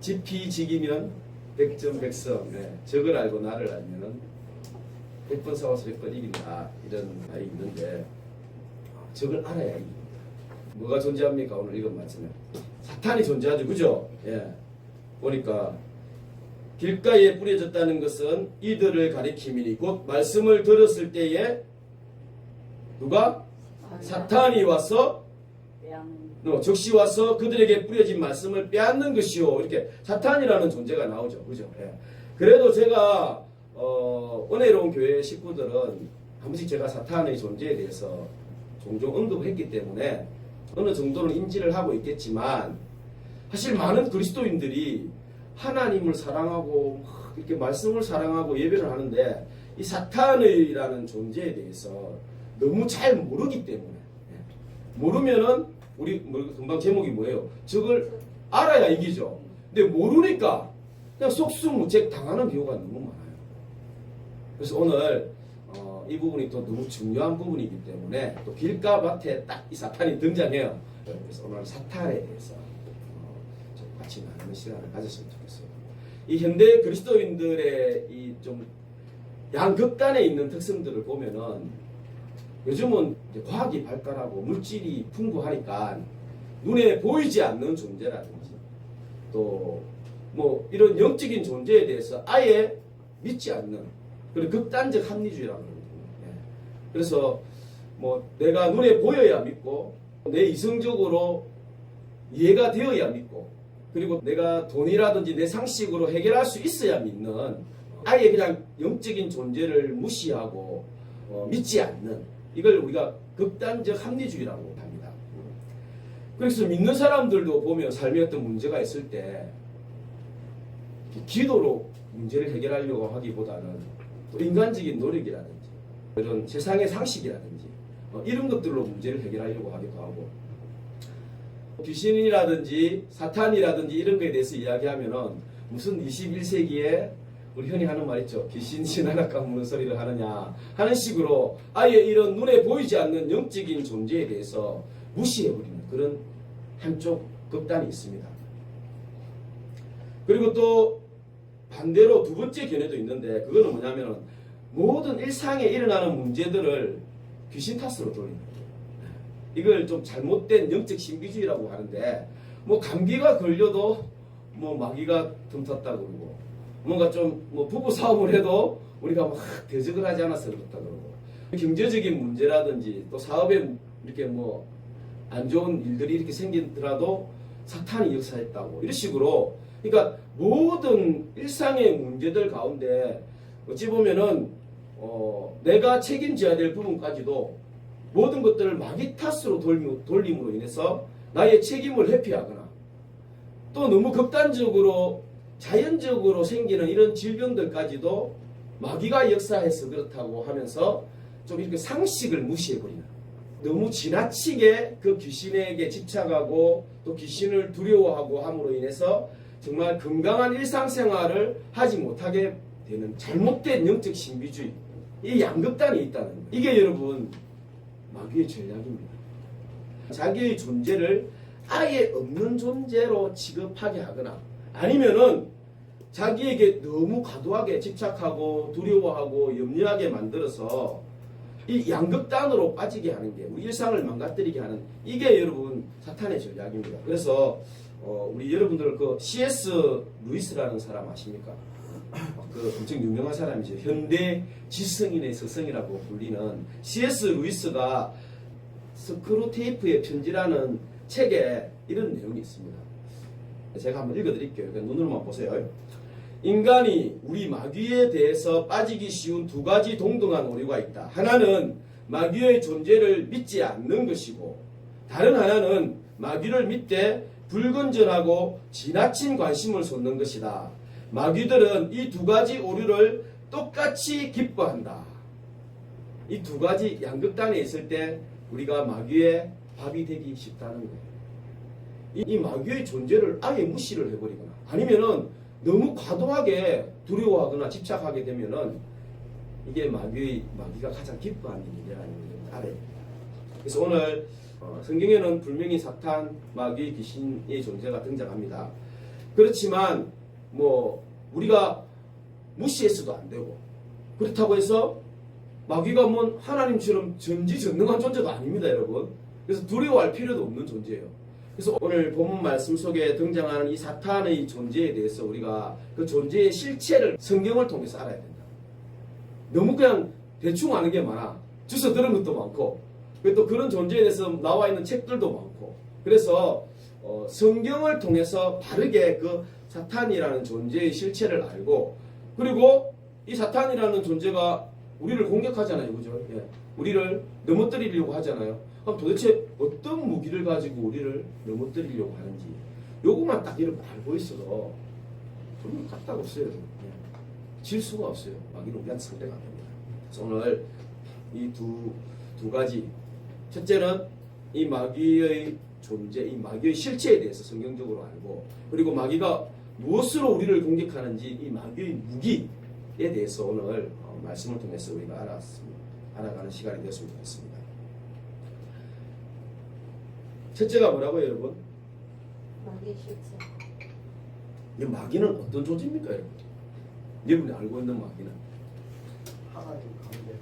지피지기면 백전백성. 네. 적을 알고 나를 알면은 100번 싸워서 100번 이긴다. 이런 말이 있는데 적을 알아야 이깁니다. 뭐가 존재합니까? 오늘 이건 말씀에 사탄이 존재하죠. 그죠? 예. 보니까 길가에 뿌려졌다는 것은 이들을 가리킴이니 곧 말씀을 들었을 때에 누가? 사탄이 와서 적시 와서 그들에게 뿌려진 말씀을 빼앗는 것이요. 이렇게 사탄이라는 존재가 나오죠. 그죠? 예. 그래도 제가 은혜로운 교회 식구들은 한 번씩 제가 사탄의 존재에 대해서 종종 언급했기 때문에 어느 정도는 인지를 하고 있겠지만 사실 많은 그리스도인들이 하나님을 사랑하고 이렇게 말씀을 사랑하고 예배를 하는데 이 사탄이라는 존재에 대해서 너무 잘 모르기 때문에 모르면은 우리 금방 제목이 뭐예요? 적을 알아야 이기죠. 근데 모르니까 그냥 속수무책 당하는 경우가 너무 많아요. 그래서 오늘 이 부분이 또 너무 중요한 부분이기 때문에 또 길가밭에 딱 이 사탄이 등장해요. 그래서 오늘 사탄에 대해서 좀 같이 나누는 시간을 가졌으면 좋겠어요. 이 현대 그리스도인들의 이 좀 양극단에 있는 특성들을 보면은 요즘은 이제 과학이 발달하고 물질이 풍부하니까 눈에 보이지 않는 존재라든지 또 뭐 이런 영적인 존재에 대해서 아예 믿지 않는 그런 극단적 합리주의라는 거거든요. 예. 그래서 뭐 내가 눈에 보여야 믿고 내 이성적으로 이해가 되어야 믿고 그리고 내가 돈이라든지 내 상식으로 해결할 수 있어야 믿는 아예 그냥 영적인 존재를 무시하고 믿지 않는 이걸 우리가 극단적 합리주의라고 합니다. 그래서 믿는 사람들도 보면 삶에 어떤 문제가 있을 때 기도로 문제를 해결하려고 하기보다는 또 인간적인 노력이라든지 이런 세상의 상식이라든지 이런 것들로 문제를 해결하려고 하기도 하고 귀신이라든지 사탄이라든지 이런 거에 대해서 이야기하면은 무슨 21세기에 우리 흔히 하는 말 있죠. 귀신 신하락과 무는 소리를 하느냐 하는 식으로 아예 이런 눈에 보이지 않는 영적인 존재에 대해서 무시해버리는 그런 한쪽 극단이 있습니다. 그리고 또 반대로 두 번째 견해도 있는데 그거는 뭐냐면은 모든 일상에 일어나는 문제들을 귀신 탓으로 돌리는 거예요. 이걸 좀 잘못된 영적 신비주의라고 하는데 뭐 감기가 걸려도 뭐 마귀가 틈탔다 그러고 뭔가 좀 뭐 부부 싸움을 해도 우리가 막 대적을 하지 않아서 그렇다 그러고 경제적인 문제라든지 또 사업에 이렇게 뭐 안 좋은 일들이 이렇게 생기더라도 사탄이 역사했다고 이런 식으로 그러니까 모든 일상의 문제들 가운데 어찌 보면은 내가 책임져야 될 부분까지도 모든 것들을 마귀 탓으로 돌림으로 인해서 나의 책임을 회피하거나 또 너무 극단적으로 자연적으로 생기는 이런 질병들까지도 마귀가 역사해서 그렇다고 하면서 좀 이렇게 상식을 무시해버리는 너무 지나치게 그 귀신에게 집착하고 또 귀신을 두려워하고 함으로 인해서 정말 건강한 일상생활을 하지 못하게 되는 잘못된 영적 신비주의 이 양극단이 있다는 거예요. 이게 여러분 마귀의 전략입니다. 자기의 존재를 아예 없는 존재로 취급하게 하거나 아니면은 자기에게 너무 과도하게 집착하고 두려워하고 염려하게 만들어서 이 양극단으로 빠지게 하는 게 우리 일상을 망가뜨리게 하는 이게 여러분 사탄의 전략입니다. 그래서 우리 여러분들 그 C.S. 루이스라는 사람 아십니까? 그 엄청 유명한 사람이죠. 현대 지성인의 스승이라고 불리는 C.S. 루이스가 스크루테이프의 편지라는 책에 이런 내용이 있습니다. 제가 한번 읽어드릴게요. 눈으로만 보세요. 인간이 우리 마귀에 대해서 빠지기 쉬운 두 가지 동등한 오류가 있다. 하나는 마귀의 존재를 믿지 않는 것이고 다른 하나는 마귀를 믿되 불건전하고 지나친 관심을 쏟는 것이다. 마귀들은 이 두 가지 오류를 똑같이 기뻐한다. 이 두 가지 양극단에 있을 때 우리가 마귀의 밥이 되기 쉽다는 거예요. 이 마귀의 존재를 아예 무시를 해버리거나 아니면은 너무 과도하게 두려워하거나 집착하게 되면은 이게 마귀가 가장 기뻐하는 일이라는 걸 알아야 됩니다. 그래서 오늘 성경에는 분명히 사탄, 마귀, 귀신의 존재가 등장합니다. 그렇지만 뭐 우리가 무시해서도 안 되고, 그렇다고 해서 마귀가 뭐 하나님처럼 전지전능한 존재도 아닙니다, 여러분. 그래서 두려워할 필요도 없는 존재예요. 그래서 오늘 본문 말씀 속에 등장하는 이 사탄의 존재에 대해서 우리가 그 존재의 실체를 성경을 통해서 알아야 된다. 너무 그냥 대충 아는 게 많아. 주워 들은 것도 많고, 또 그런 존재에 대해서 나와 있는 책들도 많고, 그래서 성경을 통해서 바르게 그 사탄이라는 존재의 실체를 알고, 그리고 이 사탄이라는 존재가 우리를 공격하잖아요, 그죠? 예. 우리를 넘어뜨리려고 하잖아요. 그럼 도대체 어떤 무기를 가지고 우리를 넘어뜨리려고 하는지, 요것만 딱 이렇게 알고 있어도 좀 까딱 없어요. 예. 질 수가 없어요. 마귀는 우리한테 상대가 안 됩니다. 그래서 오늘 이 두 가지, 첫째는 이 마귀의 존재, 이 마귀의 실체에 대해서 성경적으로 알고, 그리고 마귀가 무엇으로 우리를 공격하는지 이 마귀의 무기에 대해서 오늘 말씀을 통해서 우리가 알아가는 시간이 되었으면 좋겠습니다. 첫째가 뭐라고요, 여러분? 마귀의 실체. 이 마귀는 어떤 존재입니까, 여러분? 여러분이 알고 있는 마귀는 하나님 관계를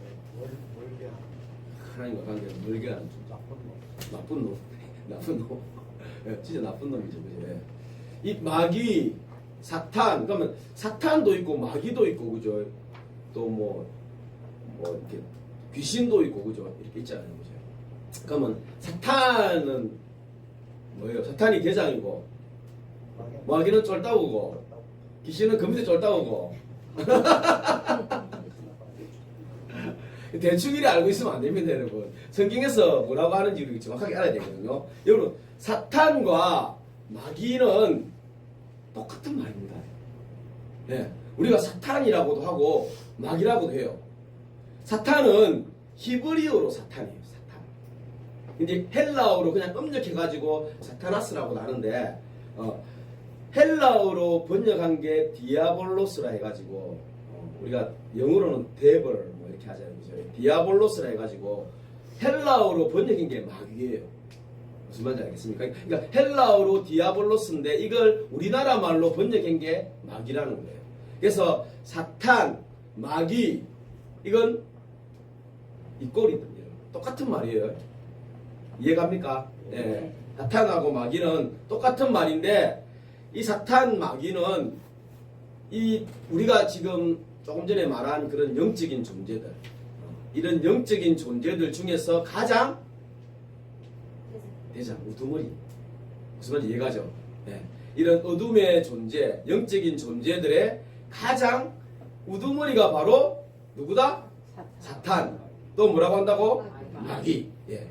멀게 하는 하나님과 관계를 멀게 하는 나쁜 놈. 나쁜 놈. 예, 진짜 나쁜 놈이죠, 그죠? 예. 이 마귀, 사탄, 그러면 사탄도 있고 마귀도 있고, 그죠? 또 뭐 이렇게 귀신도 있고, 그죠? 이렇게 있잖아요, 그죠? 그러면 사탄은 뭐예요? 사탄이 대장이고, 마귀는 쫄따구고, 귀신은 그 밑에 쫄따구고. 대충 이리 알고 있으면 안 됩니다, 여러분. 성경에서 뭐라고 하는지 정확하게 알아야 되거든요. 여러분, 사탄과 마귀는 똑같은 말입니다. 네, 우리가 사탄이라고도 하고 마귀라고도 해요. 사탄은 히브리어로 사탄이에요. 사탄. 근데 헬라어로 그냥 음력해가지고 사타나스라고도 하는데, 헬라어로 번역한 게 디아볼로스라 해가지고, 우리가 영어로는 데벌 뭐 이렇게 하잖아요, 그죠? 디아볼로스라 해가지고 헬라어로 번역한 게 마귀예요. 무슨 말인지 알겠습니까? 그러니까 헬라어로 디아볼로스인데 이걸 우리나라 말로 번역한 게 마귀라는 거예요. 그래서 사탄, 마귀, 이건 이꼴이거든요. 똑같은 말이에요. 이해갑니까? 네. 사탄하고 마귀는 똑같은 말인데, 이 사탄, 마귀는 이 우리가 지금 조금 전에 말한 그런 영적인 존재들, 이런 영적인 존재들 중에서 가장 대장, 우두머리. 무슨 말인지 이해가죠? 네. 이런 어둠의 존재, 영적인 존재들의 가장 우두머리가 바로 누구다? 사탄. 또 뭐라고 한다고? 마귀. 예.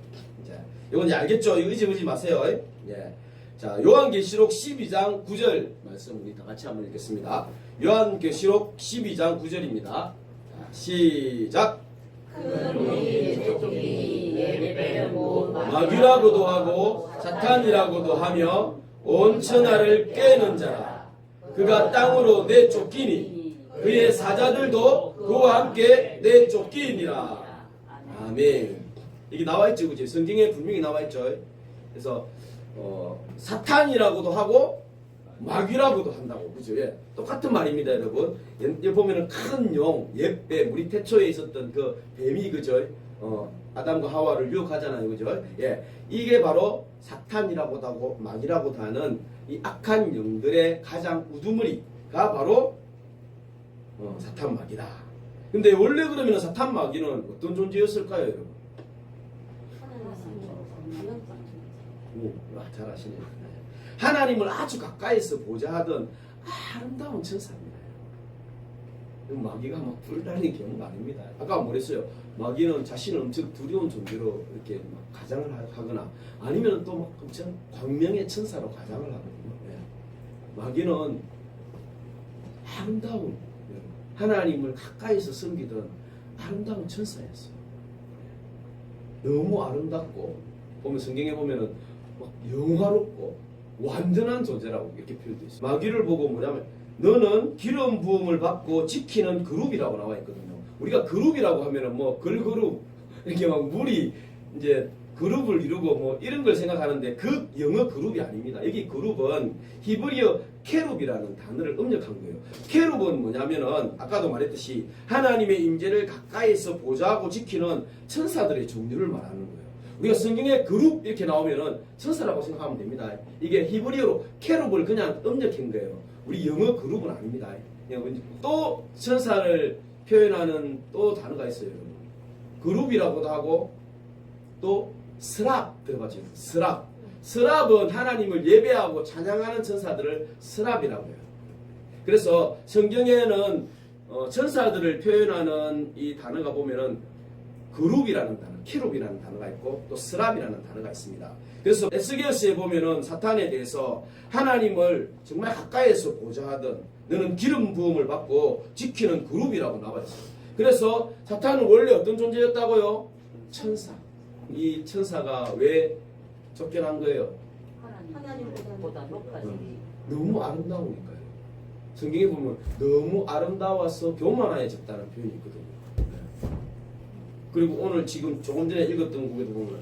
자, 이건 이제 알겠죠? 이거 잊어보지 마세요. 예. 자, 요한계시록 12장 9절 말씀 우리 다 같이 한번 읽겠습니다. 요한계시록 12장 9절입니다. 자, 시작. 마귀라고도 하고 사탄이라고도 하며 온 천하를 꿰는 자라. 그가 땅으로 내쫓기니 그의 사자들도 그와 함께 내쫓기니라. 아멘. 이게 나와있죠, 그죠? 성경에 분명히 나와있죠. 그래서 사탄이라고도 하고 마귀라고도 한다고, 그죠? 예. 똑같은 말입니다, 여러분. 여기 보면은 큰 용, 옛배, 우리 태초에 있었던 그 뱀이, 그죠? 아담과 하와를 유혹하잖아요, 그죠? 예. 이게 바로 사탄이라고도 하고 마귀라고도 하는 이 악한 영들의 가장 우두머리가 바로 사탄 마귀다. 근데 원래 그러면 사탄 마귀는 어떤 존재였을까요, 여러분? 잘 아시네요. 하나님을 아주 가까이서 보자 하던 아름다운 천사입니다. 마귀가 막 불다니는 경우가 아닙니다. 아까 뭐랬어요? 마귀는 자신을 엄청 두려운 존재로 이렇게 막 가장을 하거나 아니면 또 막 엄청 광명의 천사로 가장을 하거든요. 네. 마귀는 아름다운, 하나님을 가까이서 섬기던 아름다운 천사였어요. 너무 아름답고, 보면 성경에 보면은 막 영화롭고 완전한 존재라고 이렇게 표현되어 있어요. 마귀를 보고 뭐냐면 너는 기름 부음을 받고 지키는 그룹이라고 나와 있거든요. 우리가 그룹이라고 하면은 뭐 걸그룹 이렇게 막 물이 이제 그룹을 이루고 뭐 이런 걸 생각하는데 그 영어 그룹이 아닙니다. 여기 그룹은 히브리어 케룹이라는 단어를 음력한 거예요. 케룹은 뭐냐면은 아까도 말했듯이 하나님의 임재를 가까이서 보좌하고 지키는 천사들의 종류를 말하는 거예요. 우리가 성경에 그룹 이렇게 나오면은 천사라고 생각하면 됩니다. 이게 히브리어로 케룹을 그냥 음력한 거예요. 우리 영어 그룹은 아닙니다. 또 천사를 표현하는 또 단어가 있어요. 그룹이라고도 하고 또 스랍 들어봤죠? 스랍은 하나님을 예배하고 찬양하는 천사들을 스랍이라고 해요. 그래서 성경에는 천사들을 표현하는 이 단어가 보면은 그룹이라는 단어, 키룹이라는 단어가 있고 또 스랍이라는 단어가 있습니다. 그래서 에스겔서에 보면은 사탄에 대해서 하나님을 정말 가까이에서 보좌하던 너는 기름 부음을 받고 지키는 그룹이라고 나와 있어요. 그래서 사탄은 원래 어떤 존재였다고요? 천사. 이 천사가 왜 쫓겨난 거예요? 하나님보다 높아지기. 너무 아름다우니까요. 성경에 보면 너무 아름다워서 교만해졌다는 표현이 있거든요. 네. 그리고 오늘 지금 조금 전에 읽었던 구에도 보면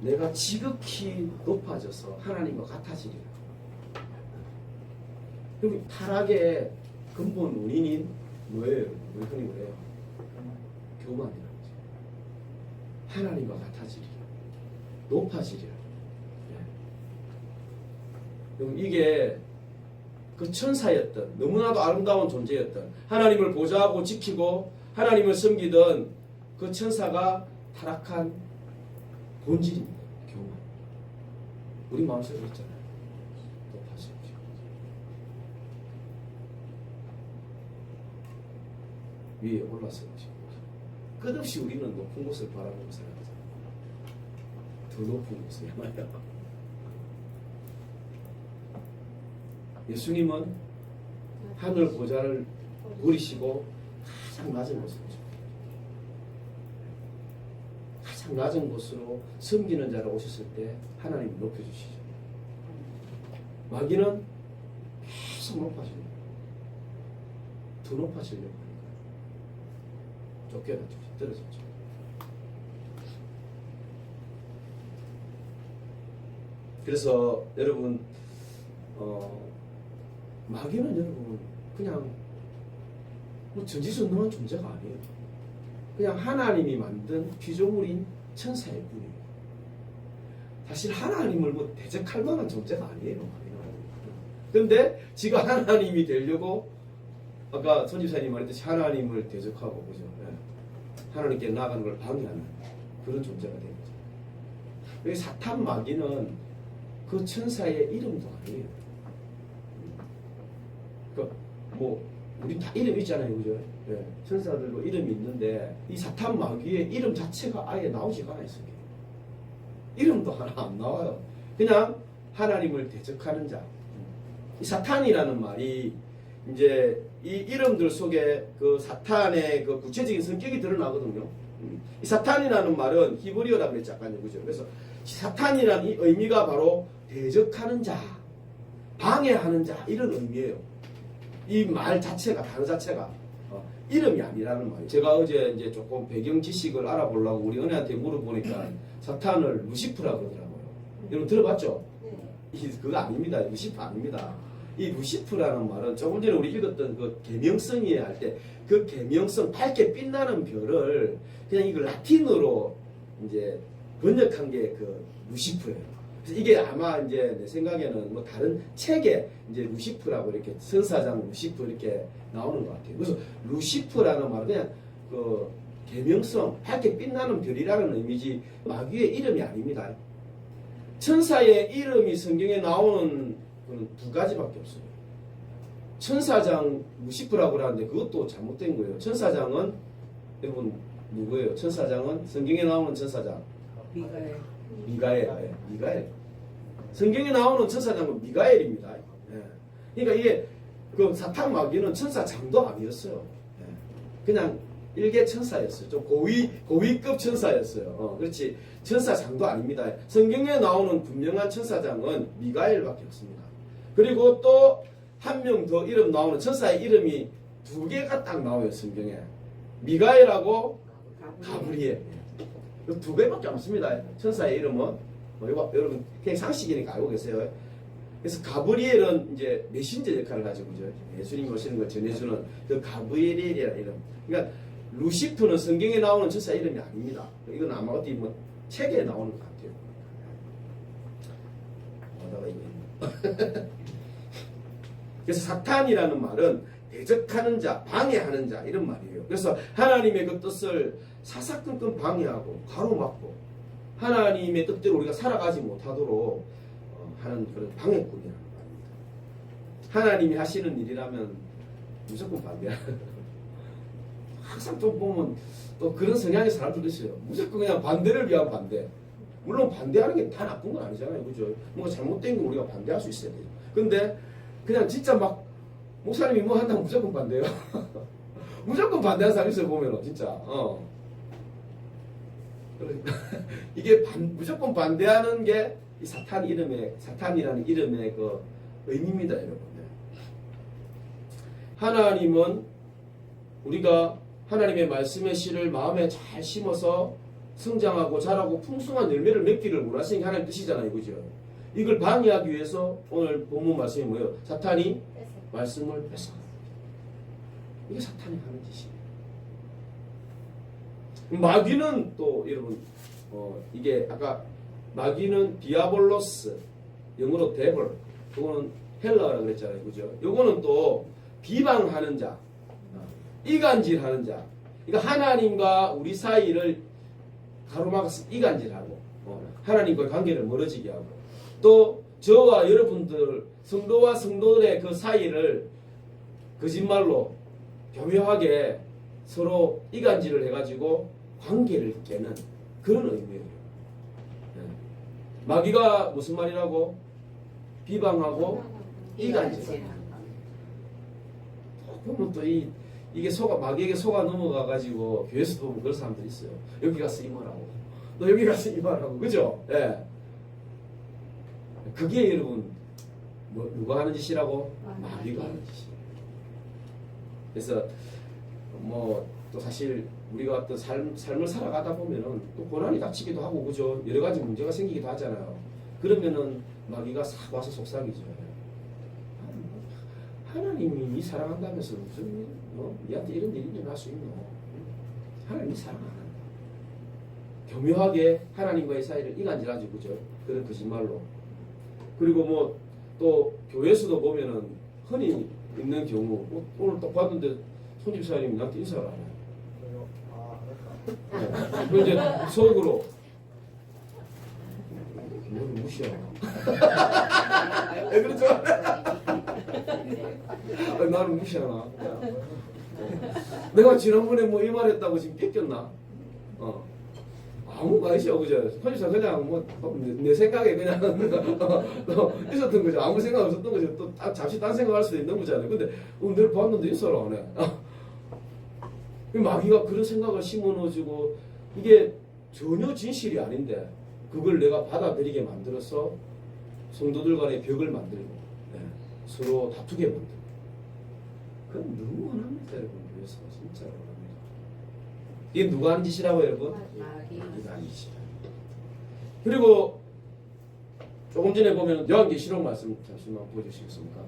내가 지극히 높아져서 하나님과 같아지리라. 그럼 타락의 근본 원인인 뭐예요? 우리 흔히 뭐예요? 교만이라는 거죠. 하나님과 같아지리라. 높아지리라. 네. 이게 그 천사였던 너무나도 아름다운 존재였던 하나님을 보좌하고 지키고 하나님을 섬기던 그 천사가 타락한 본질입니다. 교만. 우리 마음속에 있잖아요. 높아지고 위에 올라서고 싶고 끝없이 우리는 높은 곳을 바라보고 살아가잖아요. 더 높은 곳을 말이야. 예수님은 하늘 보좌를 버리시고 가장 낮은 곳으로 가장 낮은 곳으로 섬기는 자로 오셨을 때 하나님이 높여주시죠. 마귀는 계속 높아지는 거예요. 더 높아지려고 하니까 쫓겨났죠. 떨어졌죠. 그래서 여러분 마귀는 여러분 그냥 뭐 전지전능한 존재가 아니에요. 그냥 하나님이 만든 피조물인 천사일 뿐이에요. 사실 하나님을 뭐 대적할 만한 존재가 아니에요. 그런데 지가 하나님이 되려고 아까 손집사님 말했듯이 하나님을 대적하고 그죠? 하나님께 나아가는 걸 방해하는 그런 존재가 되는 거죠. 여기 사탄 마귀는 그 천사의 이름도 아니에요. 뭐 우리 다 이름 있잖아요, 그죠? 네. 천사들도 이름이 있는데 이 사탄 마귀의 이름 자체가 아예 나오지가 않아요. 이름도 하나 안 나와요. 그냥 하나님을 대적하는 자. 이 사탄이라는 말이 이제 이 이름들 속에 그 사탄의 그 구체적인 성격이 드러나거든요. 이 사탄이라는 말은 히브리어라고 그랬지 아까요, 그죠? 그래서 사탄이라는 이 의미가 바로 대적하는 자, 방해하는 자 이런 의미예요. 이 말 자체가 단어 자체가 이름이 아니라는 말이에요. 제가 어제 이제 조금 배경 지식을 알아보려고 우리 은혜한테 물어보니까 사탄을 루시프라고 그러더라고요. 여러분 들어봤죠? 네. 그거 아닙니다. 루시프 아닙니다. 이 루시프라는 말은 조금 전에 우리 읽었던 그 계명성이에 할 때 그 계명성 밝게 빛나는 별을 그냥 이걸 라틴어로 이제 번역한 게 그 루시프예요. 그래서 이게 아마 이제 내 생각에는 뭐 다른 책에 이제 루시프라고 이렇게 선사장 루시프 이렇게 나오는 것 같아요. 그래서 루시프라는 말은 그냥 그 계명성 밝게 빛나는 별이라는 의미지 마귀의 이름이 아닙니다. 천사의 이름이 성경에 나오는 건 두 가지밖에 없어요. 천사장 루시프라고 하는데 그것도 잘못된 거예요. 천사장은 여러분 누구예요? 천사장은 성경에 나오는 천사장 미가엘. 미가엘. 성경에 나오는 천사장은 미가엘입니다. 그러니까 이게 그 사탄 마귀는 천사장도 아니었어요. 그냥 일개 천사였어요. 좀 고위급 천사였어요. 그렇지 천사장도 아닙니다. 성경에 나오는 분명한 천사장은 미가엘밖에 없습니다. 그리고 또 한 명 더 이름 나오는 천사의 이름이 두 개가 딱 나와요. 성경에 미가엘하고 가브리엘. 두 개밖에 없습니다. 천사의 이름은 여러분 그냥 상식이니까 알고 계세요. 그래서 가브리엘은 이제 메신저 역할을 하죠, 그죠? 예수님 오시는 걸 전해주는 그 가브리엘이라는 이름. 그러니까 루시프는 성경에 나오는 전사 이름이 아닙니다. 이건 아마 어디 뭐 책에 나오는 것 같아요. 하다가 이게. 그래서 사탄이라는 말은 대적하는 자, 방해하는 자 이런 말이에요. 그래서 하나님의 그 뜻을 사사건건 방해하고 가로막고 하나님의 뜻대로 우리가 살아가지 못하도록 하는 그런 방해꾼이라는 말입니다. 하나님이 하시는 일이라면 무조건 반대하는. 항상 또 보면 또 그런 성향의 사람들도 있어요. 무조건 그냥 반대를 위한 반대. 물론 반대하는 게 다 나쁜 건 아니잖아요, 그죠? 뭔가 잘못된 거 우리가 반대할 수 있어야 돼요. 근데 그냥 진짜 막 목사님이 뭐 한다면 무조건 반대요. 무조건 반대하는 사람 있어요, 보면은 진짜. 이게 무조건 반대하는 게 이 사탄이라는 이름의 그 의미입니다, 여러분. 하나님은 우리가 하나님의 말씀의 씨를 마음에 잘 심어서 성장하고 자라고 풍성한 열매를 맺기를 원하시는 게 하나님 뜻이잖아요, 그죠? 이걸 방해하기 위해서 오늘 본문 말씀이 뭐예요? 사탄이 말씀을 뺏어. 이게 사탄이 하는 짓이에요. 마귀는 또 여러분 이게 아까 마귀는 디아볼로스, 영어로 데블, 그거는 헬라어라고 그랬잖아요, 그죠? 요거는 또 비방하는 자, 이간질하는 자. 그러니까 하나님과 우리 사이를 가로막아서 이간질하고 하나님과의 관계를 멀어지게 하고 또 저와 여러분들 성도와 성도들의 그 사이를 거짓말로 교묘하게 서로 이간질을 해가지고 관계를 깨는 그런 의미예요. 마귀가 무슨 말이라고? 비방하고 이간질. 보면 또 이게 마귀에게 속아 넘어가가지고 교회에서 보면 그런 사람들이 있어요. 여기 가서 이 말하고 너 여기 가서 이 말하고, 그죠? 예. 그게 여러분 누가 하는 짓이라고? 마귀가 하는 짓이에요. 그래서 또 사실 우리가 어떤 삶을 살아가다 보면은 또 고난이 닥치기도 하고, 그죠? 여러 가지 문제가 생기기도 하잖아요. 그러면은 마귀가 싹 와서 속삭이죠. 하나님이 니 사랑한다면서 무슨 니한테 이런 일이 일어날 수 있노? 하나님이 사랑 안 한다. 교묘하게 하나님과의 사이를 이간질하지, 그죠? 그런 거짓말로. 그리고 또 교회에서도 보면은 흔히 있는 경우 오늘 딱 봤는데 손집사님이 나한테 인사를 안 해요. 그 이제 속으로 너를 무시하나? 그렇죠? 나를 무시하나? 내가 지난번에 이 말했다고 지금 뺏겼나? 아무 말이죠, 그죠? 손집사 그냥 내 생각에 그냥 있었던 거죠. 아무 생각 없었던 거죠. 또 잠시 딴 생각할 수도 있는 거잖아요. 근데 내가 봤는데 인사를 안 해. 마귀가 그런 생각을 심어넣어주고 이게 전혀 진실이 아닌데 그걸 내가 받아들이게 만들어서 성도들 간의 벽을 만들고 서로 다투게 만들고 그건 너무 원합니다, 여러분. 그래서 진짜로 원합니다. 이게 누가 하는 짓이라고, 여러분? 마귀가 하는 짓이다. 그리고 조금 전에 보면 요한계시록 말씀 잠시만 보여주시겠습니까?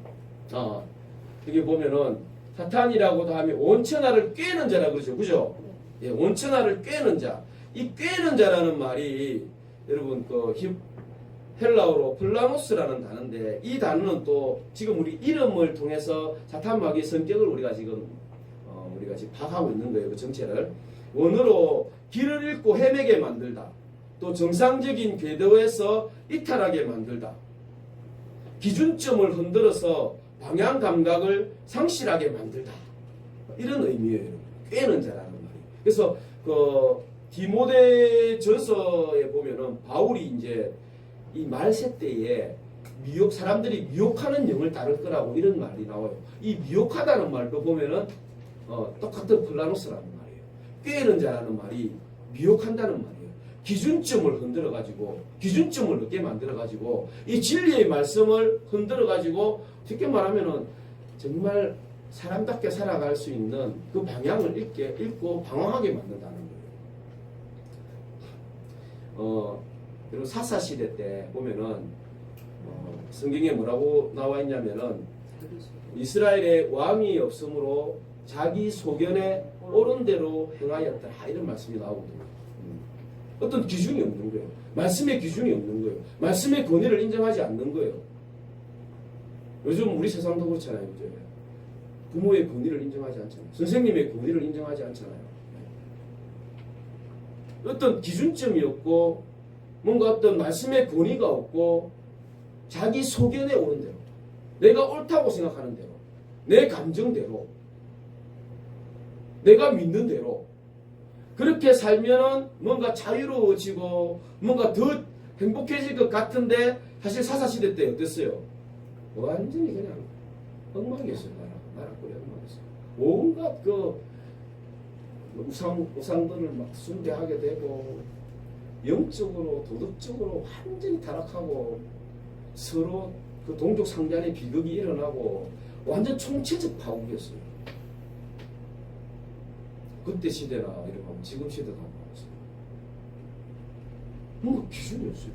여기 보면은 사탄이라고도 하면 온천하를 꿰는 자라 그러죠, 그죠? 예, 온천하를 꿰는 자. 이 꿰는 자라는 말이 여러분 헬라어로 플라노스라는 단어인데 이 단어는 또 지금 우리 이름을 통해서 사탄 마귀의 성격을 우리가 지금 파악하고 있는 거예요, 그 정체를. 원어로 길을 잃고 헤매게 만들다. 또 정상적인 궤도에서 이탈하게 만들다. 기준점을 흔들어서 방향 감각을 상실하게 만들다. 이런 의미예요. 꿰는 자라는 말이에요. 그래서 디모데전서에 보면은 바울이 이제 이 말세 때에 사람들이 미혹하는 영을 따를 거라고 이런 말이 나와요. 이 미혹하다는 말도 보면은 똑같은 플라노스라는 말이에요. 꿰는 자라는 말이 미혹한다는 말이에요. 기준점을 흔들어가지고 기준점을 얻게 만들어가지고 이 진리의 말씀을 흔들어가지고 쉽게 말하면은 정말 사람답게 살아갈 수 있는 그 방향을 읽고 방황하게 만든다는 거예요. 그리고 사사시대 때 보면은 성경에 뭐라고 나와 있냐면은 이스라엘의 왕이 없으므로 자기 소견에 옳은 대로 행하였다 이런 말씀이 나오거든요. 어떤 기준이 없는 거예요. 말씀의 기준이 없는 거예요. 말씀의 권위를 인정하지 않는 거예요. 요즘 우리 세상도 그렇잖아요. 이제 부모의 권위를 인정하지 않잖아요. 선생님의 권위를 인정하지 않잖아요. 어떤 기준점이 없고 뭔가 어떤 말씀의 권위가 없고 자기 소견에 오는 대로 내가 옳다고 생각하는 대로 내 감정대로 내가 믿는 대로 그렇게 살면은 뭔가 자유로워지고 뭔가 더 행복해질 것 같은데 사실 사사시대 때 어땠어요? 완전히 그냥 엉망이었어요. 나라꼴이 엉망이었어요. 온갖 그 우상들을 막 숭배하게 되고 영적으로 도덕적으로 완전히 타락하고 서로 그 동족 상잔의 비극이 일어나고 완전 총체적 파국이었어요. 그때 시대나 이러면 지금 시대도 안 나왔어요. 뭔가 기준이 없어요.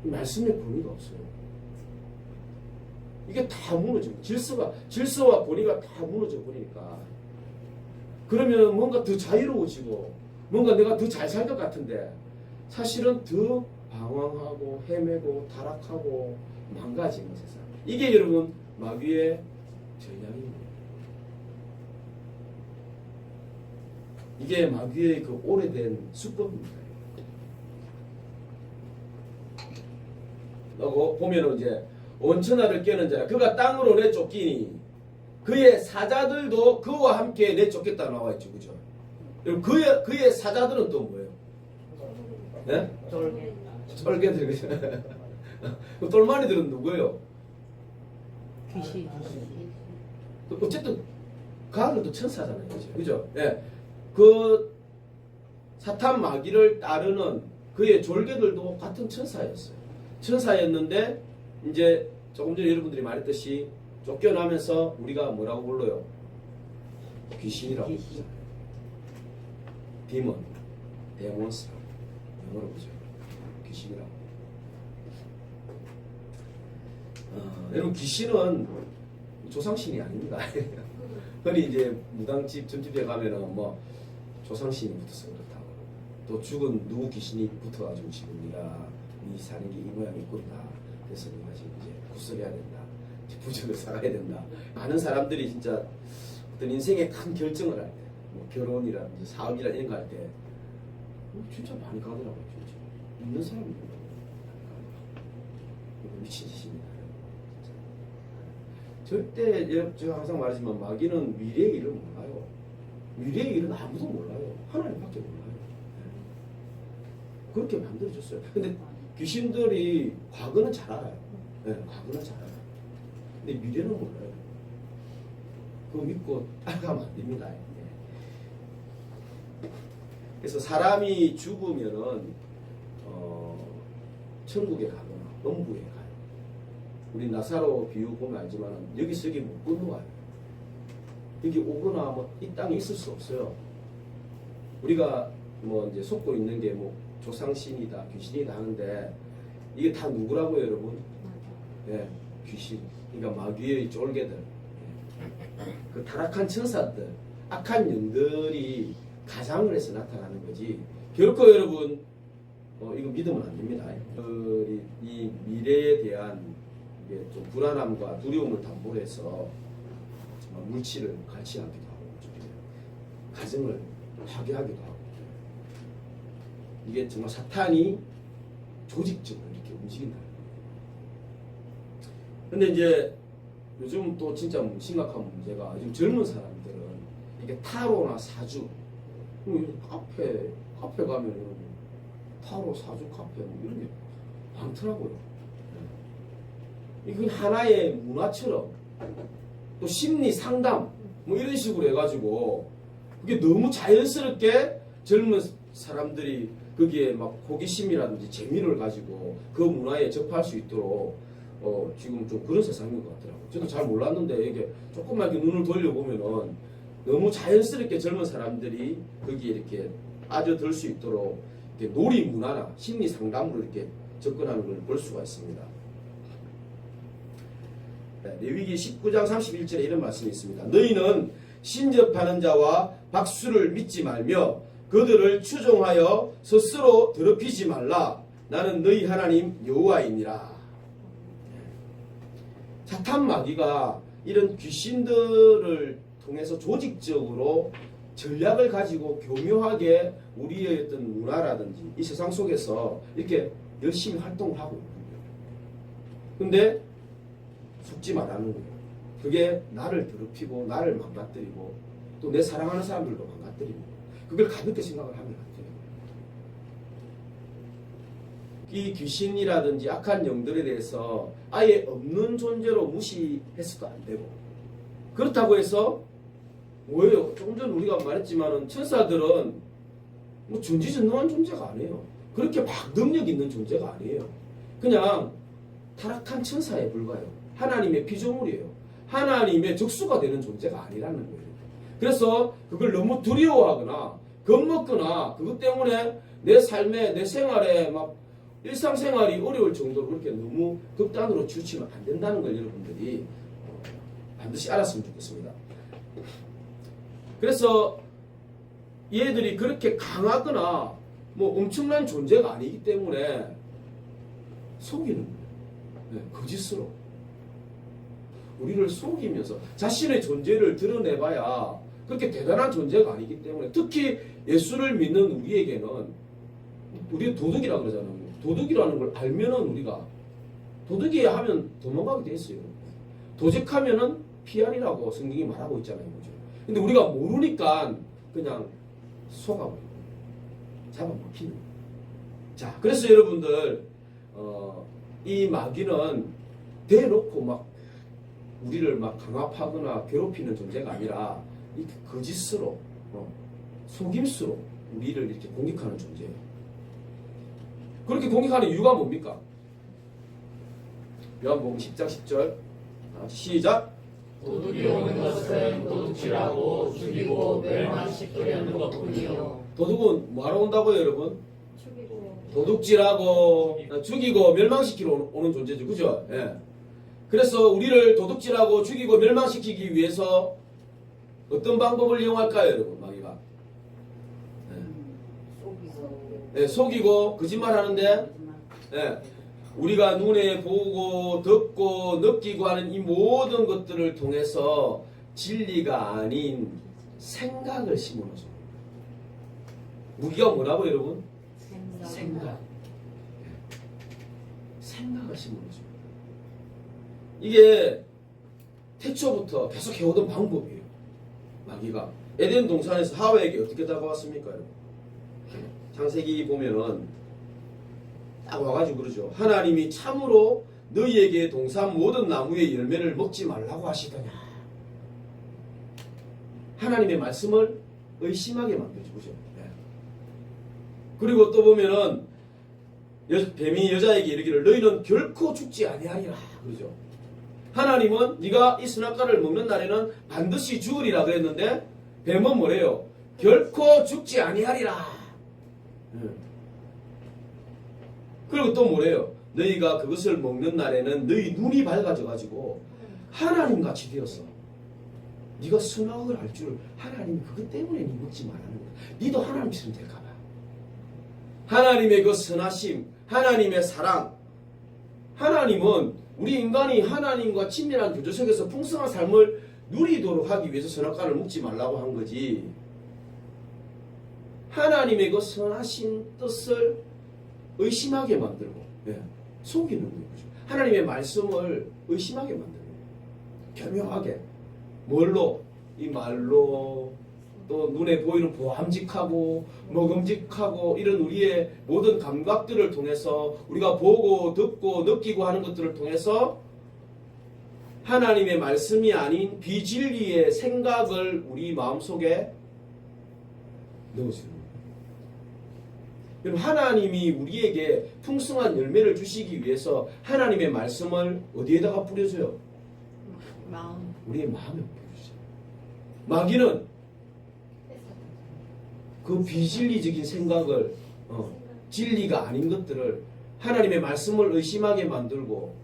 말씀의 권위가 없어요. 이게 다 무너져. 질서와 권위가 다 무너져 버리니까. 그러면 뭔가 더 자유로워지고 뭔가 내가 더 잘 살 것 같은데 사실은 더 방황하고 헤매고 타락하고 망가지는 세상. 이게 여러분 마귀의 전략입니다. 이게 마귀의 그 오래된 수법입니다. 그리고 보면은 이제 온천하를 깨는 자라 그가 땅으로 내쫓기니 그의 사자들도 그와 함께 내쫓겠다 나와 있죠, 그죠? 그럼 그의 사자들은 또 뭐예요? 네? 쫄개들 그죠? 그 똘마니들은 누구예요? 귀신. 어쨌든 가을은 또 천사잖아요, 그죠? 예. 그 사탄 마귀를 따르는 그의 졸개들도 같은 천사였어요. 천사였는데 이제 조금 전에 여러분들이 말했듯이 쫓겨나면서 우리가 뭐라고 불러요? 귀신이라고 부르잖아요. 디몬, 데몬스 영어로 보죠. 귀신이라고. 여러분 귀신은 조상신이 아닙니다. 흔히 이제 무당집 점집에 가면은 뭐 조상신이 붙어서 그렇다고 또 죽은 누구 귀신이 붙어가지고 지금 네가 네 사는 게 이 모양이 꾼다. 그래서 네가 지금 이제 구슬해야 된다. 부적을 살아야 된다. 많은 사람들이 진짜 어떤 인생의 큰 결정을 할 때, 뭐 결혼이라든지 사업이라 이런 거 할 때, 진짜 많이 가더라고요. 진짜 있는 사람이 이거 미친 짓입니다. 절대 제가 항상 말하지만 마귀는 미래의 일을 몰라요. 미래의 일은 아무도 몰라요. 하나님밖에 몰라요. 그렇게 만들어졌어요. 근데 귀신들이 과거는 잘 알아요. 네, 과거는 잘 알아요. 근데 미래는 몰라요. 그거 믿고 따라가면 안 됩니다. 네. 그래서 사람이 죽으면은 천국에 가거나 영부에 가요. 우리 나사로 비유 보면 알지만 여기서 여기 못 건너와요. 여기 오거나 뭐 이 땅에 있을 수 없어요. 우리가 뭐 이제 속고 있는 게 뭐 조상신이다, 귀신이다 하는데 이게 다 누구라고요, 여러분? 네, 귀신. 그러니까 마귀의 쫄개들, 그 타락한 천사들, 악한 영들이 가장을 해서 나타나는 거지. 결코 여러분 이거 믿으면 안 됩니다. 이 미래에 대한 이게 좀 불안함과 두려움을 담보로 해서 물질을 갈취하기도 하고 가정을 파괴하기도 하고 이게 정말 사탄이 조직적으로 이렇게 움직인다. 근데 이제 요즘 또 진짜 심각한 문제가 요즘 젊은 사람들은 이게 타로나 사주 카페 가면 타로 사주 카페 뭐 이런 게 많더라고요. 이건 하나의 문화처럼 또 심리 상담 뭐 이런 식으로 해가지고 그게 너무 자연스럽게 젊은 사람들이 거기에 막 호기심이라든지 재미를 가지고 그 문화에 접할 수 있도록 지금 좀 그런 세상인 것 같더라고요. 저도 잘 몰랐는데 이게 조금만 이렇게 눈을 돌려보면은 너무 자연스럽게 젊은 사람들이 거기에 이렇게 빠져들 수 있도록 이렇게 놀이 문화나 심리 상담으로 이렇게 접근하는 걸 볼 수가 있습니다. 네, 레위기 19장 31절에 이런 말씀이 있습니다. 너희는 신접하는 자와 박수를 믿지 말며 그들을 추종하여 스스로 더럽히지 말라. 나는 너희 하나님 여호와이니라. 사탄 마귀가 이런 귀신들을 통해서 조직적으로 전략을 가지고 교묘하게 우리의 어떤 문화라든지 이 세상 속에서 이렇게 열심히 활동을 하고 있거든요. 근데 속지 말라는 거예요. 그게 나를 더럽히고 나를 망가뜨리고 또 내 사랑하는 사람들도 망가뜨리고 그걸 가볍게 생각을 하면 안 돼요. 이 귀신이라든지 악한 영들에 대해서 아예 없는 존재로 무시해서도 안 되고 그렇다고 해서 뭐예요? 조금 전 우리가 말했지만은 천사들은 뭐 전지전능한 존재가 아니에요. 그렇게 막 능력 있는 존재가 아니에요. 그냥 타락한 천사에 불과해요. 하나님의 피조물이에요. 하나님의 적수가 되는 존재가 아니라는 거예요. 그래서 그걸 너무 두려워하거나 겁먹거나 그것 때문에 내 삶에 내 생활에 막 일상생활이 어려울 정도로 그렇게 너무 극단으로 치우치면 안 된다는 걸 여러분들이 반드시 알았으면 좋겠습니다. 그래서 얘들이 그렇게 강하거나 뭐 엄청난 존재가 아니기 때문에 속이는 거예요. 네, 거짓으로. 우리를 속이면서 자신의 존재를 드러내봐야 그렇게 대단한 존재가 아니기 때문에 특히 예수를 믿는 우리에게는 우리 도둑이라고 그러잖아요. 도둑이라는 걸 알면은 우리가 도둑이 하면 도망가게 돼 있어요. 도적하면은 피하리라고 성경이 말하고 있잖아요. 그죠? 근데 우리가 모르니까 그냥 속아버리고 잡아먹히는 거예요. 자, 그래서 여러분들 이 마귀는 대놓고 막 우리를 막 강압하거나 괴롭히는 존재가 아니라 이렇게 거짓으로 속임수로 우리를 이렇게 공격하는 존재예요. 그렇게 공격하는 이유가 뭡니까? 요한복음 10장 10절 시작. 도둑이 오는 것은 도둑질하고 죽이고 멸망시키려는 것뿐이요. 도둑은 뭐하러 온다고요, 여러분? 죽이고 도둑질하고 죽이고 멸망시키러 오는 존재죠. 그죠? 예. 그래서 우리를 도둑질하고 죽이고 멸망시키기 위해서 어떤 방법을 이용할까요, 여러분? 마귀가 예, 속이고 거짓말하는데 예, 우리가 눈에 보고 듣고 느끼고 하는 이 모든 것들을 통해서 진리가 아닌 생각을 심어놓죠. 무기가 뭐라고 여러분? 생각. 생각을 심어놓죠. 이게 태초부터 계속 해오던 방법이에요. 마귀가 에덴 동산에서 하와에게 어떻게 다가왔습니까? 창세기 보면은 딱 와가지고 그러죠. 하나님이 참으로 너희에게 동산 모든 나무의 열매를 먹지 말라고 하시더냐. 하나님의 말씀을 의심하게 만들죠. 그죠? 네. 그리고 또 보면은 뱀이 여자에게 이르기를 너희는 결코 죽지 아니하리라. 그러죠. 하나님은 네가 이 선악과를 먹는 날에는 반드시 죽으리라 그랬는데 뱀은 뭐래요? 결코 죽지 아니하리라. 그리고 또 뭐래요? 너희가 그것을 먹는 날에는 너희 눈이 밝아져가지고 하나님같이 되었어. 네가 선악을 알 줄 하나님이 그것 때문에 네 먹지 말라는 거야. 네도 하나님처럼 될까봐. 하나님의 그 선하심, 하나님의 사랑. 하나님은 우리 인간이 하나님과 친밀한 교제 속에서 풍성한 삶을 누리도록 하기 위해서 선악과를 먹지 말라고 한 거지. 하나님의 그 선하신 뜻을 의심하게 만들고 속이는 거죠. 하나님의 말씀을 의심하게 만드는 거예요. 교묘하게. 뭘로? 이 말로 또 눈에 보이는 보암직하고 먹음직하고 이런 우리의 모든 감각들을 통해서 우리가 보고 듣고 느끼고 하는 것들을 통해서 하나님의 말씀이 아닌 비진리의 생각을 우리 마음속에 넣어주는 거예요. 여러분, 하나님이 우리에게 풍성한 열매를 주시기 위해서 하나님의 말씀을 어디에다가 뿌려줘요? 마음. 우리의 마음에 뿌려주죠. 마귀는 그 비진리적인 생각을 진리가 아닌 것들을 하나님의 말씀을 의심하게 만들고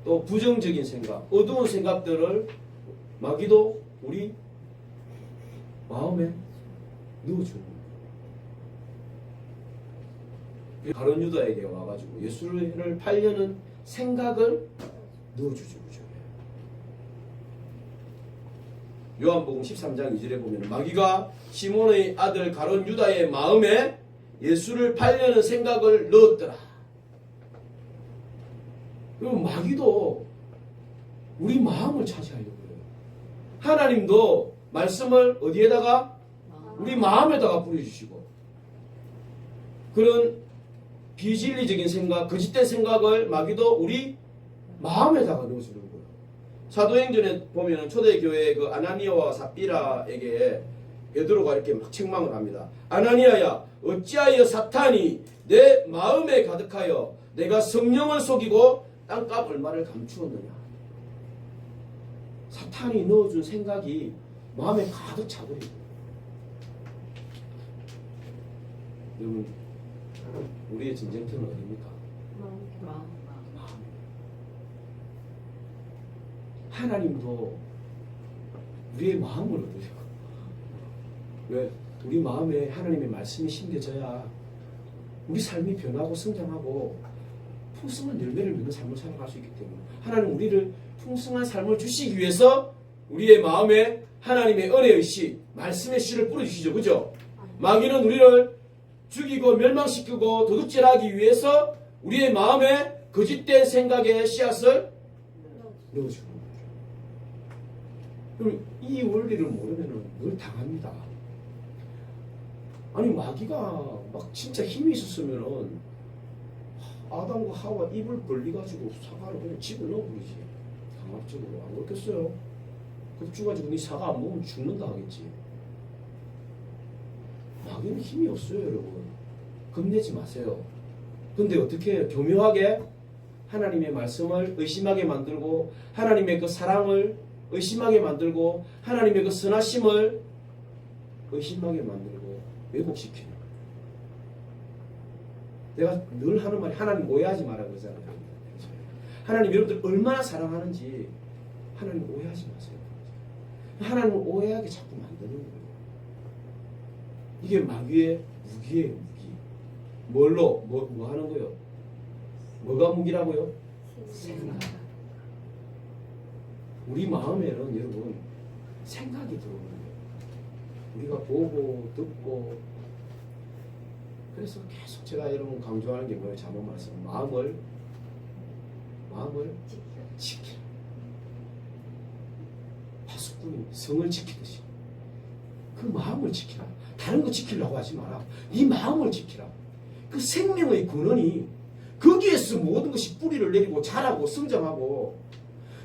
또 부정적인 생각, 어두운 생각들을 마귀도 우리 마음에 넣어주는 거예요. 가룟 유다에게 와가지고 예수를 팔려는 생각을 넣어주죠. 그죠? 요한복음 13장 2절에 보면 마귀가 시몬의 아들 가룟 유다의 마음에 예수를 팔려는 생각을 넣었더라. 그럼 마귀도 우리 마음을 차지하려고 해요. 하나님도 말씀을 어디에다가? 우리 마음에다가 뿌려주시고 그런 비진리적인 생각, 거짓된 생각을 마귀도 우리 마음에다가 넣어주는 거예요. 사도행전에 보면 초대교회 그 아나니아와 삽비라에게 베드로가 이렇게 막 책망을 합니다. 아나니아야, 어찌하여 사탄이 내 마음에 가득하여 내가 성령을 속이고 땅값 얼마를 감추었느냐. 사탄이 넣어준 생각이 마음에 가득 차버리고. 여러분, 우리의 전쟁터는 어디입니까? 마음. 마음. 하나님도 우리의 마음을 얻으려고. 왜? 우리 마음에 하나님의 말씀이 심겨져야 우리 삶이 변하고 성장하고 풍성한 열매를 맺는 삶을 살아갈 수 있기 때문에 하나님 우리를 풍성한 삶을 주시기 위해서 우리의 마음에 하나님의 은혜의 씨, 말씀의 씨를 뿌려주시죠. 그죠? 마귀는 우리를 죽이고 멸망시키고 도둑질하기 위해서 우리의 마음에 거짓된 생각의 씨앗을 넣어주는 거예요. 그럼 이 원리를 모르면 늘 당합니다. 아니 마귀가 막 진짜 힘이 있었으면은 아담과 하와 입을 벌리가지고 사과를 그냥 집어넣어버리지. 강압적으로 안 그렇겠어요? 급주가지고 네 사과 안 먹으면 죽는다 하겠지. 마귀는 힘이 없어요, 여러분. 겁내지 마세요. 근데 어떻게 해요? 교묘하게 하나님의 말씀을 의심하게 만들고 하나님의 그 사랑을 의심하게 만들고 하나님의 그 선하심을 의심하게 만들고 왜곡시키는 거예요. 내가 늘 하는 말이 하나님 오해하지 말라 그러잖아요. 하나님 여러분들 얼마나 사랑하는지 하나님 오해하지 마세요. 하나님을 오해하게 자꾸 만드는 거예요. 이게 마귀의 무기예요. 무기. 뭘로? 뭐 하는 거예요? 뭐가 무기라고요? 생각. 우리 마음에는 여러분 생각이 들어오는 거예요. 우리가 보고 듣고 그래서 계속 제가 여러분 강조하는 게 뭐예요? 자문 말씀. 마음을 지키라. 파수꾼이 성을 지키듯이 그 마음을 지키라. 다른 거 지키려고 하지 마라. 이 마음을 지키라. 그 생명의 근원이 거기에서 모든 것이 뿌리를 내리고 자라고 성장하고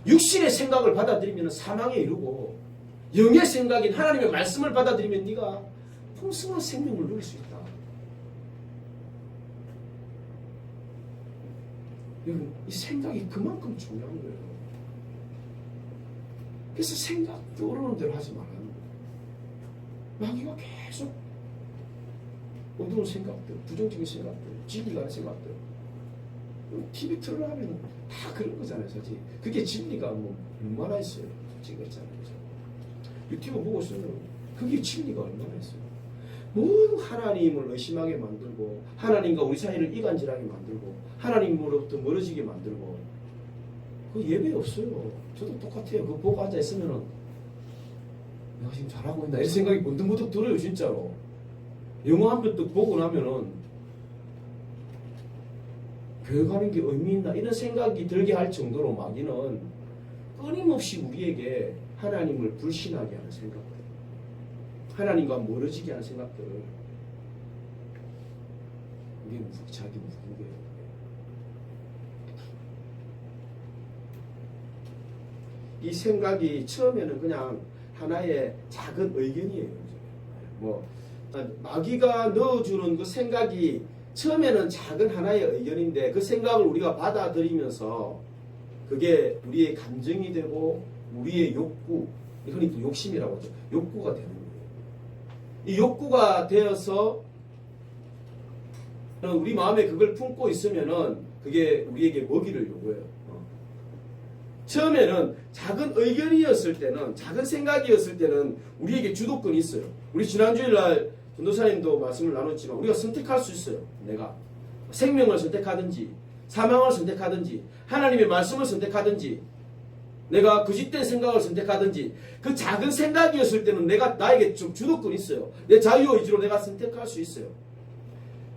육신의 생각을 받아들이면 사망에 이르고 영의 생각인 하나님의 말씀을 받아들이면 네가 풍성한 생명을 누릴 수 있다. 여러분, 이 생각이 그만큼 중요한 거예요. 그래서 생각 떠오르는 대로 하지 말라는 거예요. 마귀가 계속 어두운 생각들, 부정적인 생각들, 진리가 아닌 생각들 TV 틀어놓으면 다 그런 거잖아요. 사실 그게 진리가 뭐 얼마나 있어요. 솔직히 그렇잖아요. 유튜브 보고 있으면 그게 진리가 얼마나 있어요. 모두 하나님을 의심하게 만들고 하나님과 우리 사이를 이간질하게 만들고 하나님으로부터 멀어지게 만들고 그 예배 없어요. 저도 똑같아요. 그거 보고 앉아있으면은 내가 지금 잘하고 있나 이런 생각이 문득문득 들어요. 진짜로. 영화 한 편 또 보고 나면은 교회 가는 게 의미 있나 이런 생각이 들게 할 정도로 마귀는 끊임없이 우리에게 하나님을 불신하게 하는 생각들, 하나님과 멀어지게 하는 생각들을 이게 자기 무기예요. 이 생각이 처음에는 그냥 하나의 작은 의견이에요. 뭐 마귀가 넣어주는 그 생각이 처음에는 작은 하나의 의견인데 그 생각을 우리가 받아들이면서 그게 우리의 감정이 되고 우리의 욕구, 이건 또 욕심이라고 하죠. 욕구가 되는 거예요. 이 욕구가 되어서 우리 마음에 그걸 품고 있으면은 그게 우리에게 먹이를 요구해요. 처음에는 작은 의견이었을 때는, 작은 생각이었을 때는 우리에게 주도권이 있어요. 우리 지난주일날 전도사님도 말씀을 나눴지만 우리가 선택할 수 있어요. 내가 생명을 선택하든지 사망을 선택하든지 하나님의 말씀을 선택하든지 내가 거짓된 생각을 선택하든지 그 작은 생각이었을 때는 나에게 좀 주도권이 있어요. 내 자유의지로 내가 선택할 수 있어요.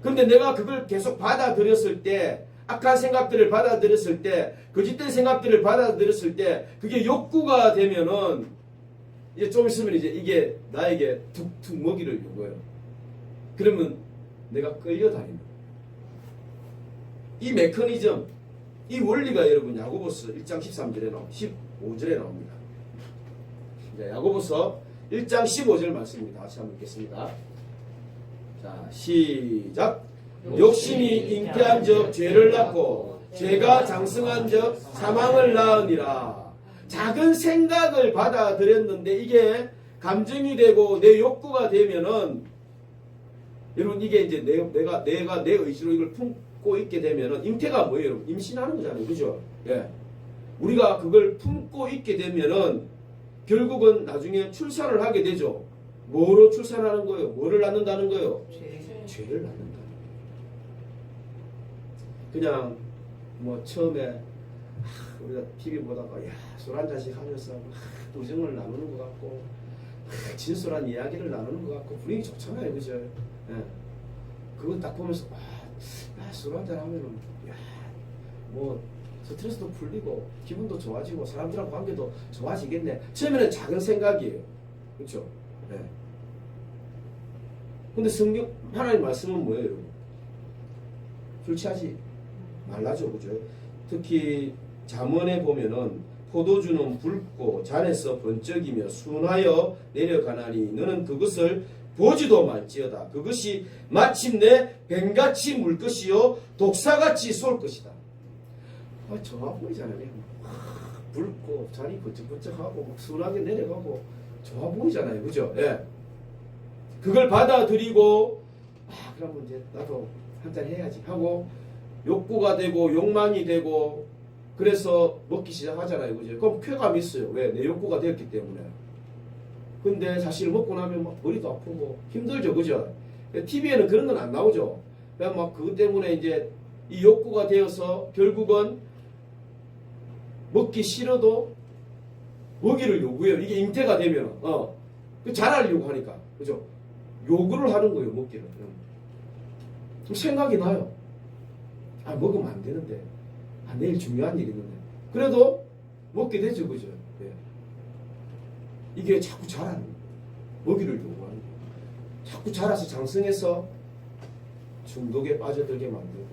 그런데 내가 그걸 계속 받아들였을 때, 악한 생각들을 받아들였을 때, 거짓된 생각들을 받아들였을 때 그게 욕구가 되면은 이제 좀 있으면 이제 이게 나에게 툭툭 먹이를 요구해요. 그러면 내가 끌려다니는 이 메커니즘, 이 원리가 여러분 야고보서 1장 13절에 15절에 나옵니다. 자, 야고보서 1장 15절 말씀입니다. 다시 한번 읽겠습니다. 자, 시작. 욕심이 잉태한 적 죄를 낳고 죄가 장성한 적 사망을 낳으니라. 작은 생각을 받아들였는데 이게 감정이 되고 내 욕구가 되면은 여러분 이게 이제 내가 내 의지로 이걸 품고 있게 되면은 잉태가 뭐예요? 여러분? 임신하는 거잖아요. 그죠? 예. 우리가 그걸 품고 있게 되면은 결국은 나중에 출산을 하게 되죠. 뭐로 출산하는 거예요? 뭐를 낳는다는 거예요? 죄를 낳는다. 그냥 뭐 처음에 우리가 TV 보다가 술 한 잔씩 하면서 우정을 나누는 것 같고 진솔한 이야기를 나누는 것 같고 분위기 좋잖아요. 그죠? 예. 그거 딱 보면서 술 한 잔 하면은 뭐 스트레스도 풀리고 기분도 좋아지고 사람들하고 관계도 좋아지겠네. 처음에는 작은 생각이에요. 그렇죠? 네. 근데 성경 하나님 말씀은 뭐예요? 술 취하지 말라죠. 그죠? 특히 잠언에 보면은 포도주는 붉고 잔에서 번쩍이며 순하여 내려가나니 너는 그것을 보지도 말지어다. 그것이 마침내 뱀같이 물 것이요 독사같이 쏠 것이다. 좋아 보이잖아요. 붉고 잔이 번쩍번쩍하고 막 순하게 내려가고 좋아 보이잖아요. 그죠? 예. 그걸 받아들이고 그러면 이제 나도 한잔 해야지 하고 욕구가 되고 욕망이 되고 그래서 먹기 시작하잖아요. 그죠? 그럼 쾌감이 있어요. 왜? 내 욕구가 되었기 때문에. 근데 사실 먹고 나면 막 머리도 아프고 힘들죠. 그죠? TV에는 그런 건 안 나오죠. 그냥 막 그것 때문에 이제 이 욕구가 되어서 결국은 먹기 싫어도 먹이를 요구해요. 이게 잉태가 되면 잘하려고 하니까. 그죠? 요구를 하는 거예요. 먹기를. 그럼 생각이 나요. 먹으면 안 되는데. 내일 중요한 일이 있는데. 그래도 먹게 되죠. 그죠? 예. 이게 자꾸 자라는 거예요. 먹이를 요구하는 거예요. 자꾸 자라서 장성해서 중독에 빠져들게 만들고.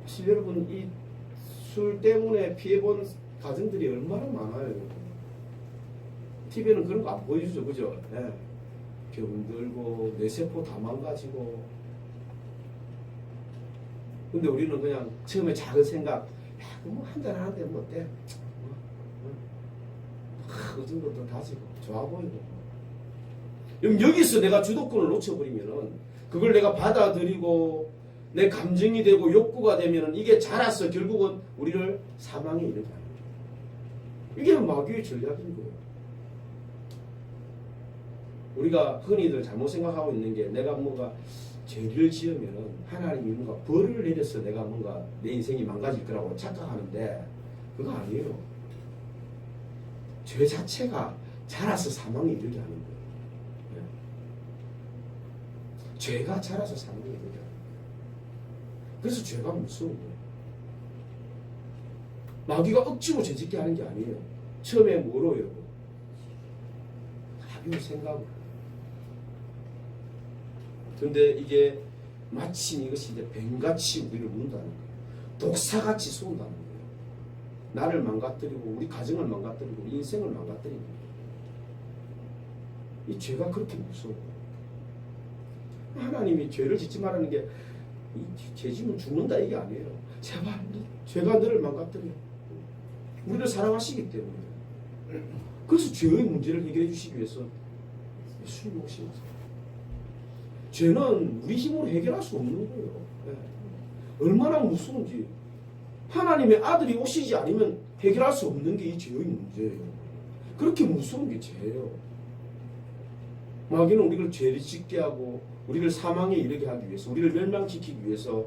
사실 여러분 이 술 때문에 피해본 가정들이 얼마나 많아요. 여러분. TV에는 그런 거 안 보여주죠. 그죠? 예. 병들고 뇌세포 다 망가지고. 근데 우리는 그냥 처음에 작은 생각, 뭐 한잔 하는데 뭐 어때? 어떤 것도 다지고 좋아 보이고. 여기서 내가 주도권을 놓쳐버리면은 그걸 내가 받아들이고 내 감정이 되고 욕구가 되면은 이게 자라서 결국은 우리를 사망에 이르게 하는 거예요. 이게 마귀의 전략인 거예요. 우리가 흔히들 잘못 생각하고 있는 게 내가 뭔가 죄를 지으면은 하나님이 뭔가 벌을 내려서 내가 뭔가 내 인생이 망가질 거라고 착각하는데 그거 아니에요. 죄 자체가 자라서 사망에 이르게 하는 거예요. 네. 죄가 자라서 사망에 이르게 하는 거예요. 그래서 죄가 무서운 거예요. 마귀가 억지로 죄짓게 하는 게 아니에요. 처음에 뭐로 여러분? 가벼운 생각으로. 근데 이게 마침 이것이 이제 뱀같이 우리를 문다는 거예요. 독사같이 쏜다는 거예요. 나를 망가뜨리고 우리 가정을 망가뜨리고 우리 인생을 망가뜨리는 거예요. 이 죄가 그렇게 무서워요. 하나님이 죄를 짓지 말라는 게 죄 지면 죽는다 이게 아니에요. 제발 죄가 너를 망가뜨려. 우리를 사랑하시기 때문에. 그래서 죄의 문제를 해결해 주시기 위해서 예수님 오신 거예요. 죄는 우리 힘으로 해결할 수 없는 거예요. 네. 얼마나 무서운지. 하나님의 아들이 오시지 않으면 해결할 수 없는 게 이 죄의 문제예요. 그렇게 무서운 게 죄예요. 마귀는 우리를 죄를 짓게 하고 우리를 사망에 이르게 하기 위해서, 우리를 멸망시키기 위해서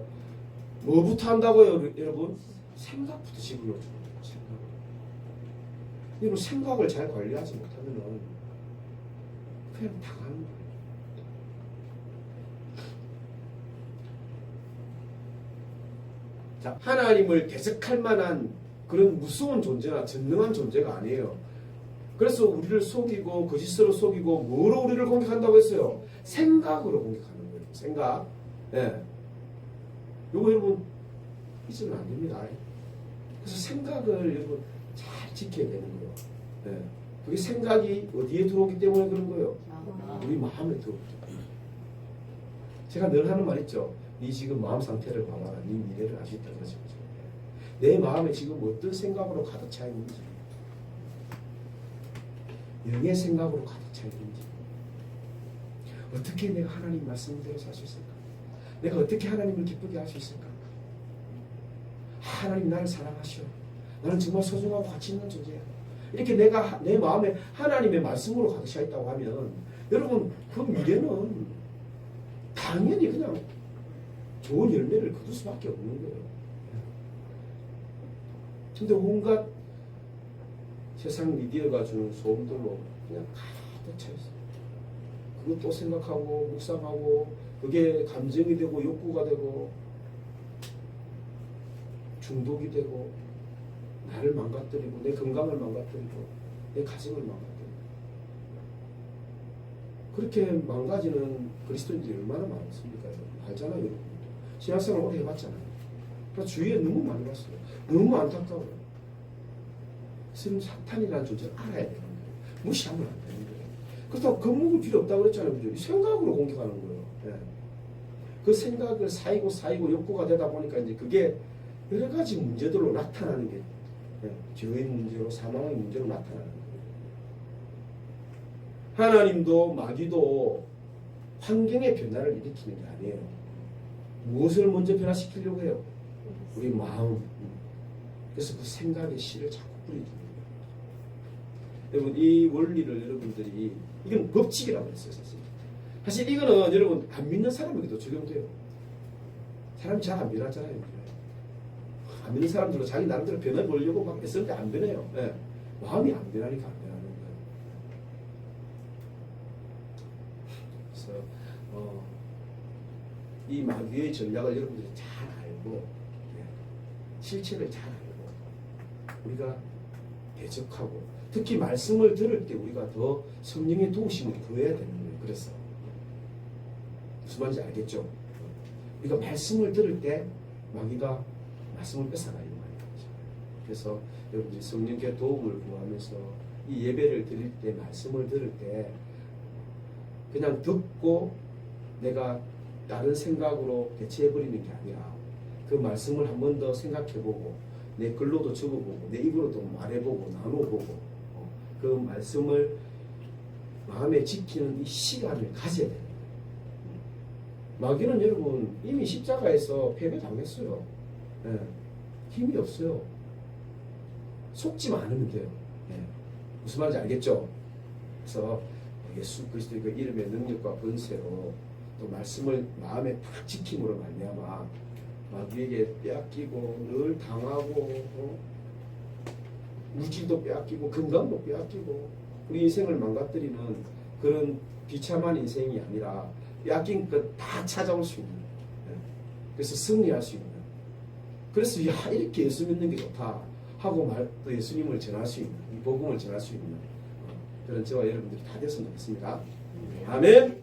뭐부터 한다고요, 여러분? 생각부터 집어넣어 주는 거예요. 생각. 여러분, 생각을 잘 관리하지 못하면은 그냥 당하는 거예요. 자, 하나님을 대적할 만한 그런 무서운 존재나 전능한 존재가 아니에요. 그래서 우리를 속이고 거짓으로 속이고 뭐로 우리를 공격한다고 했어요? 생각으로 공격하는 거예요. 생각. 예. 요거 여러분 잊으면 안 됩니다. 그래서 생각을 여러분 잘 지켜야 되는 거예요. 예. 그게 생각이 어디에 들어오기 때문에 그런 거예요? 우리 마음에 들어오기 때문에. 제가 늘 하는 말 있죠. 네 지금 마음 상태를 봐봐라. 네 미래를 알 수 있다. 그러죠. 내 마음에 지금 어떤 생각으로 가득 차 있는지, 영의 생각으로 가득 차 있는지, 어떻게 내가 하나님 말씀대로 살 수 있을까? 내가 어떻게 하나님을 기쁘게 할 수 있을까? 하나님 나를 사랑하시오. 나는 정말 소중하고 가치 있는 존재야. 이렇게 내가 내 마음에 하나님의 말씀으로 가득 차 있다고 하면 여러분 그 미래는 당연히 그냥 좋은 열매를 거둘 수밖에 없는 거예요. 근데 온갖 세상 미디어가 주는 소음들로 그냥 가득 차 있어요. 그것도 생각하고 묵상하고 그게 감정이 되고 욕구가 되고 중독이 되고 나를 망가뜨리고 내 건강을 망가뜨리고 내 가정을 망가뜨리고 그렇게 망가지는 그리스도인들이 얼마나 많습니까? 알잖아요, 여러분. 신학생활 오래 해봤잖아요. 그러니까 주위에 너무 많이 봤어요. 너무 안타까워요. 그래서 사탄이라는 존재를 알아야 되는 거예요. 무시하면 안 되는 거예요. 그렇다고 겁먹을 필요 없다고 그랬잖아요. 그죠? 생각으로 공격하는 거예요. 예. 그 생각을 쌓이고 욕구가 되다 보니까 이제 그게 여러 가지 문제들로 나타나는 게 죄의 문제로 사망의 문제로 나타나는 거예요. 하나님도 마귀도 환경의 변화를 일으키는 게 아니에요. 무엇을 먼저 변화시키려고 해요? 우리 마음. 그래서 그 생각의 씨를 자꾸 뿌리는 거예요. 여러분 이 원리를 여러분들이 이건 법칙이라고 했어요. 사실 이거는 여러분 안 믿는 사람에게도 적용돼요. 사람이 잘 안 변하잖아요. 안 믿는 사람들도 자기 나름대로 변해보려고 막 애쓰는데 안 변해요. 네. 마음이 안 변하니까 안 변하는 거예요. 그래서 이 마귀의 전략을 여러분들이 잘 알고 실체를 잘 알고 우리가 대적하고 특히 말씀을 들을 때 우리가 더 성령의 도우심을 구해야 되는 거예요. 그래서 무슨 말인지 알겠죠? 우리가 말씀을 들을 때 마귀가 말씀을 뺏어가요. 그래서 여러분들이 성령께 도움을 구하면서 이 예배를 드릴 때 말씀을 들을 때 그냥 듣고 내가 다른 생각으로 대체해버리는 게 아니라 그 말씀을 한 번 더 생각해보고 내 글로도 적어보고 내 입으로도 말해보고 나눠보고 그 말씀을 마음에 지키는 이 시간을 가져야 돼요. 마귀는 여러분 이미 십자가에서 패배당했어요. 네. 힘이 없어요. 속지만 않으면 돼요. 네. 무슨 말인지 알겠죠? 그래서 예수 그리스도의 그 이름의 능력과 권세로 또 말씀을 마음에 탁 지킴으로 말미암아 마귀에게 빼앗기고 늘 당하고 물질도 빼앗기고 건강도 빼앗기고 우리 인생을 망가뜨리는 그런 비참한 인생이 아니라 빼앗긴 것 다 찾아올 수 있는 그래서 승리할 수 있는 그래서 야 이렇게 예수 믿는 게 좋다 하고 또 예수님을 전할 수 있는 이 복음을 전할 수 있는 그런 저와 여러분들이 다 됐으면 좋겠습니다. 아멘.